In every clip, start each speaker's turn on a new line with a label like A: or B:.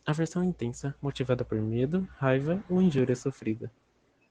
A: Aversão intensa, motivada por medo, raiva ou injúria sofrida.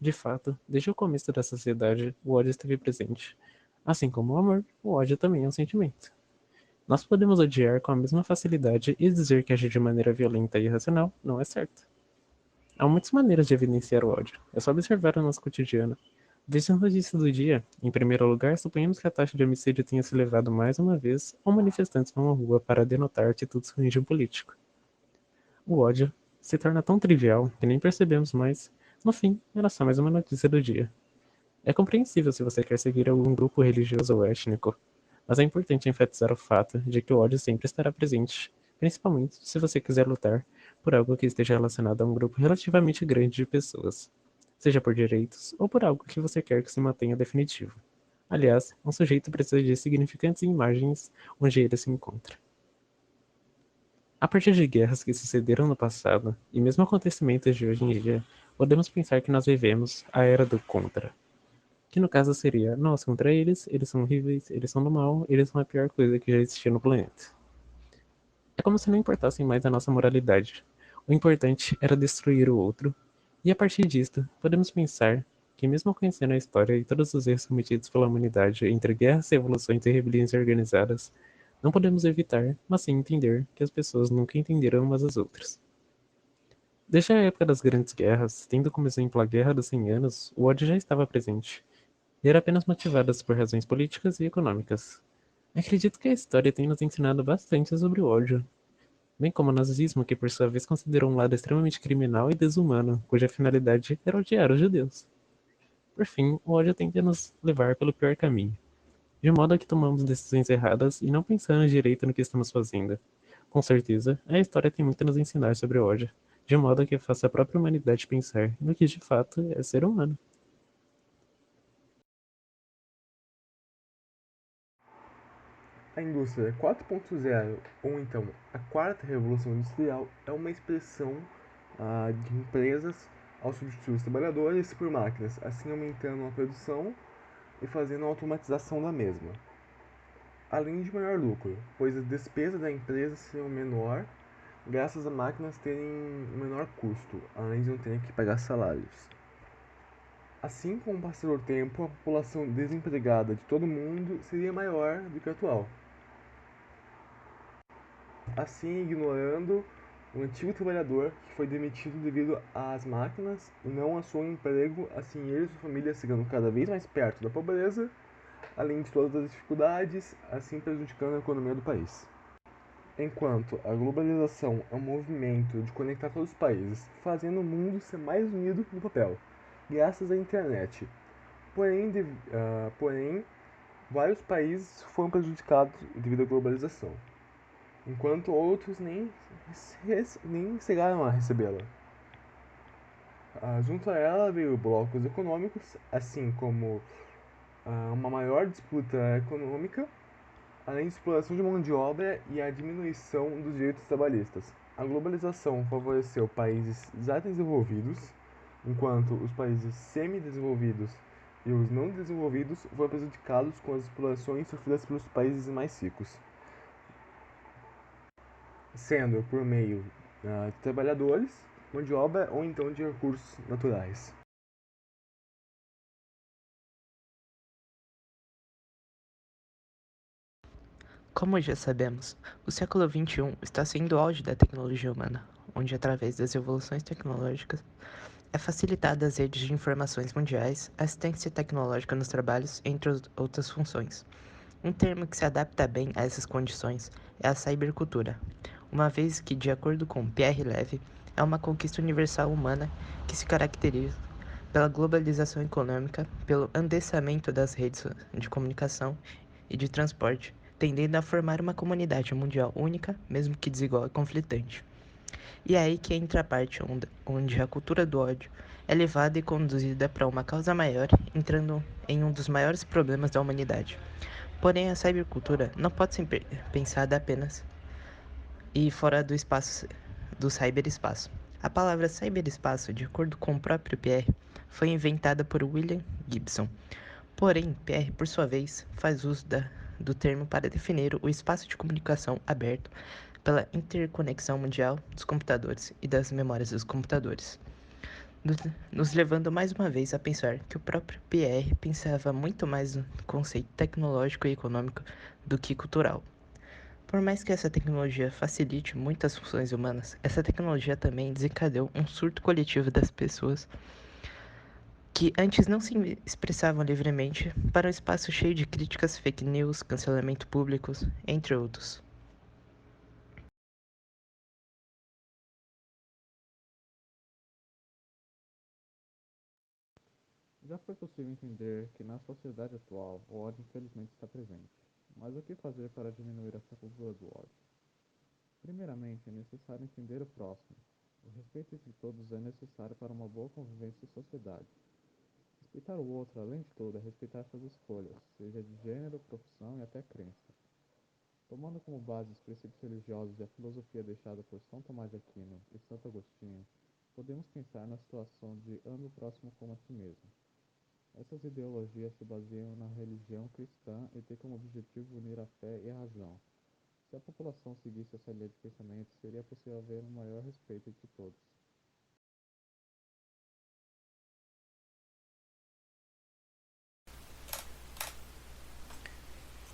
A: De fato, desde o começo da sociedade, o ódio esteve presente. Assim como o amor, o ódio também é um sentimento. Nós podemos odiar com a mesma facilidade e dizer que agir de maneira violenta e irracional não é certo. Há muitas maneiras de evidenciar o ódio. É só observar o nosso cotidiano. Veja a notícia do dia. Em primeiro lugar, suponhamos que a taxa de homicídio tenha se elevado mais uma vez ou manifestantes vão à rua para denotar atitudes ruins de um político. O ódio se torna tão trivial que nem percebemos mais. No fim, era só mais uma notícia do dia. É compreensível se você quer seguir algum grupo religioso ou étnico, mas é importante enfatizar o fato de que o ódio sempre estará presente, principalmente se você quiser lutar por algo que esteja relacionado a um grupo relativamente grande de pessoas, seja por direitos ou por algo que você quer que se mantenha definitivo. Aliás, um sujeito precisa de significantes imagens onde ele se encontra. A partir de guerras que sucederam no passado, e mesmo acontecimentos de hoje em dia, podemos pensar que nós vivemos a era do contra. Que no caso seria nós contra eles são horríveis, eles são do mal, eles são a pior coisa que já existia no planeta. É como se não importassem mais a nossa moralidade. O importante era destruir o outro, e a partir disto, podemos pensar que mesmo conhecendo a história e todos os erros cometidos pela humanidade entre guerras, revoluções e rebeliões organizadas, não podemos evitar, mas sim entender que as pessoas nunca entenderam umas às outras. Desde a época das grandes guerras, tendo como exemplo a Guerra dos 100 Anos, o ódio já estava presente, e era apenas motivadas por razões políticas e econômicas. Acredito que a história tem nos ensinado bastante sobre o ódio, bem como o nazismo, que por sua vez considerou um lado extremamente criminal e desumano, cuja finalidade era odiar os judeus. Por fim, o ódio tende a nos levar pelo pior caminho, de modo que tomamos decisões erradas e não pensamos direito no que estamos fazendo. Com certeza, a história tem muito a nos ensinar sobre o ódio, de modo que faça a própria humanidade pensar no que de fato é ser humano.
B: A indústria 4.0, ou então a quarta revolução industrial, é uma expressão de empresas ao substituir os trabalhadores por máquinas, assim aumentando a produção e fazendo a automatização da mesma. Além de maior lucro, pois as despesas da empresa serão menor graças a máquinas terem um menor custo, além de não terem que pagar salários. Assim, com o passar do tempo, a população desempregada de todo mundo seria maior do que a atual. Assim, ignorando o antigo trabalhador que foi demitido devido às máquinas e não ao seu emprego, assim ele e sua família chegando cada vez mais perto da pobreza, além de todas as dificuldades, assim prejudicando a economia do país. Enquanto a globalização é um movimento de conectar todos os países, fazendo o mundo ser mais unido no papel, graças à internet. Porém, vários países foram prejudicados devido à globalização, enquanto outros nem chegaram a recebê-la. Junto a ela veio blocos econômicos, assim como uma maior disputa econômica, além de exploração de mão de obra e a diminuição dos direitos trabalhistas. A globalização favoreceu países já desenvolvidos, enquanto os países semi-desenvolvidos e os não desenvolvidos foram prejudicados com as explorações sofridas pelos países mais ricos, sendo por meio de trabalhadores, mão de obra ou então de recursos naturais.
C: Como já sabemos, o século XXI está sendo o auge da tecnologia humana, onde, através das evoluções tecnológicas, é facilitada as redes de informações mundiais, assistência tecnológica nos trabalhos, entre outras funções. Um termo que se adapta bem a essas condições é a cybercultura, uma vez que, de acordo com Pierre Levy, é uma conquista universal humana que se caracteriza pela globalização econômica, pelo adensamento das redes de comunicação e de transporte, tendendo a formar uma comunidade mundial única, mesmo que desigual e conflitante. E é aí que entra a parte onde a cultura do ódio é levada e conduzida para uma causa maior, entrando em um dos maiores problemas da humanidade. Porém, a cybercultura não pode ser pensada apenas e fora do cyberespaço. A palavra cyberespaço, de acordo com o próprio Pierre, foi inventada por William Gibson. Porém, Pierre, por sua vez, faz uso do termo para definir o espaço de comunicação aberto pela interconexão mundial dos computadores e das memórias dos computadores, nos levando mais uma vez a pensar que o próprio Pierre pensava muito mais no conceito tecnológico e econômico do que cultural. Por mais que essa tecnologia facilite muitas funções humanas, essa tecnologia também desencadeou um surto coletivo das pessoas que antes não se expressavam livremente para um espaço cheio de críticas, fake news, cancelamento públicos, entre outros.
A: Já foi possível entender que na sociedade atual o ódio infelizmente está presente. Mas o que fazer para diminuir essa cultura do ódio? Primeiramente, é necessário entender o próximo. O respeito entre todos é necessário para uma boa convivência em sociedade. Respeitar o outro, além de tudo, é respeitar suas escolhas, seja de gênero, profissão e até crença. Tomando como base os princípios religiosos e a filosofia deixada por São Tomás de Aquino e Santo Agostinho, podemos pensar na situação de ame o próximo como a si mesmo. Essas ideologias se baseiam na religião cristã e têm como objetivo unir a fé e a razão. Se a população seguisse essa linha de pensamento, seria possível haver um maior respeito entre todos.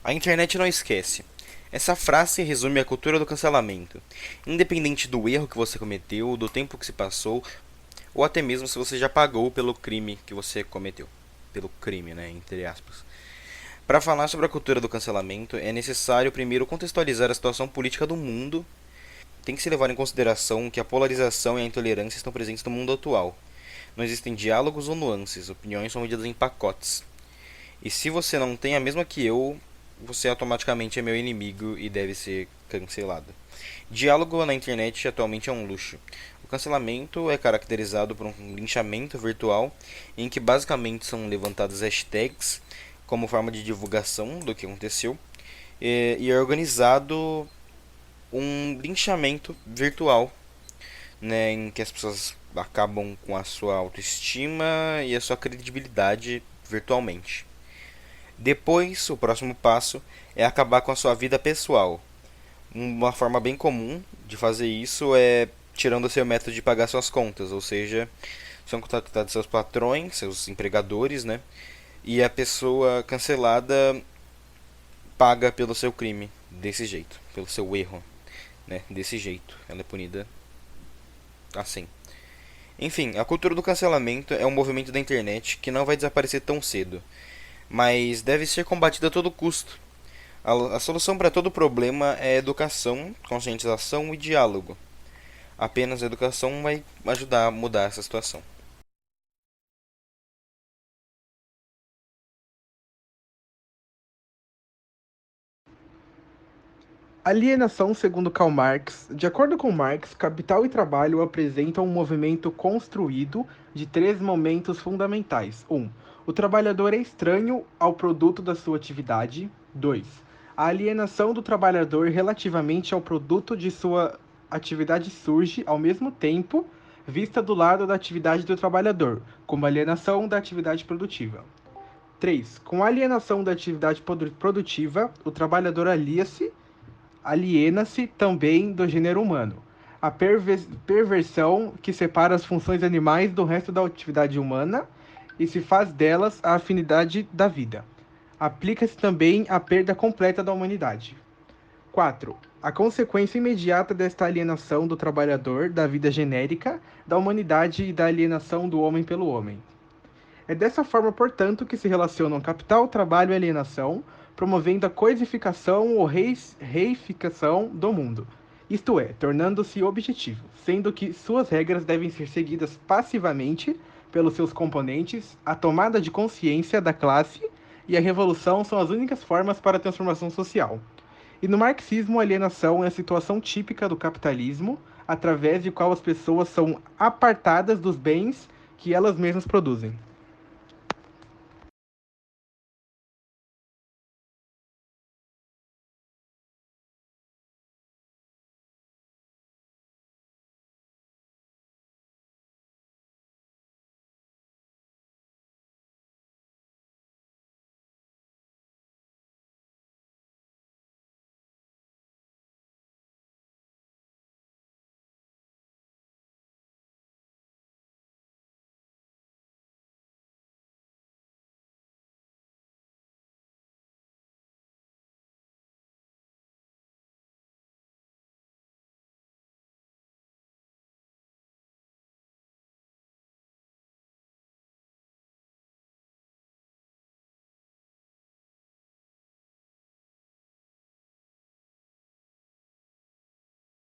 D: A internet não esquece. Essa frase resume a cultura do cancelamento. Independente do erro que você cometeu, do tempo que se passou, ou até mesmo se você já pagou pelo crime que você cometeu. Pelo crime, né? Entre aspas. Para falar sobre a cultura do cancelamento, é necessário primeiro contextualizar a situação política do mundo. Tem que se levar em consideração que a polarização e a intolerância estão presentes no mundo atual. Não existem diálogos ou nuances, opiniões são medidas em pacotes. E se você não tem a mesma que eu, você automaticamente é meu inimigo e deve ser cancelado. Diálogo na internet atualmente é um luxo. O cancelamento é caracterizado por um linchamento virtual em que basicamente são levantadas hashtags como forma de divulgação do que aconteceu e é organizado um linchamento virtual, né, em que as pessoas acabam com a sua autoestima e a sua credibilidade virtualmente. Depois, o próximo passo é acabar com a sua vida pessoal. Uma forma bem comum de fazer isso é tirando o seu método de pagar suas contas, ou seja, são contactados seus patrões, seus empregadores, né? E a pessoa cancelada paga pelo seu crime, desse jeito, pelo seu erro, né? Desse jeito, ela é punida assim. Enfim, a cultura do cancelamento é um movimento da internet que não vai desaparecer tão cedo, mas deve ser combatido a todo custo. A solução para todo problema é educação, conscientização e diálogo. Apenas a educação vai ajudar a mudar essa situação.
B: Alienação, segundo Karl Marx. De acordo com Marx, capital e trabalho apresentam um movimento construído de três momentos fundamentais. 1. O trabalhador é estranho ao produto da sua atividade. 2. A alienação do trabalhador relativamente ao produto de sua atividade surge, ao mesmo tempo, vista do lado da atividade do trabalhador, como alienação da atividade produtiva. 3. Com a alienação da atividade produtiva, o trabalhador aliena-se também do gênero humano. A perversão que separa as funções animais do resto da atividade humana e se faz delas a afinidade da vida. Aplica-se também à perda completa da humanidade. 4. A consequência imediata desta alienação do trabalhador da vida genérica, da humanidade e da alienação do homem pelo homem. É dessa forma, portanto, que se relacionam capital, trabalho e alienação, promovendo a coisificação ou reificação do mundo, isto é, tornando-se objetivo, sendo que suas regras devem ser seguidas passivamente pelos seus componentes, a tomada de consciência da classe e a revolução são as únicas formas para a transformação social. E no marxismo, a alienação é a situação típica do capitalismo, através de qual as pessoas são apartadas dos bens que elas mesmas produzem.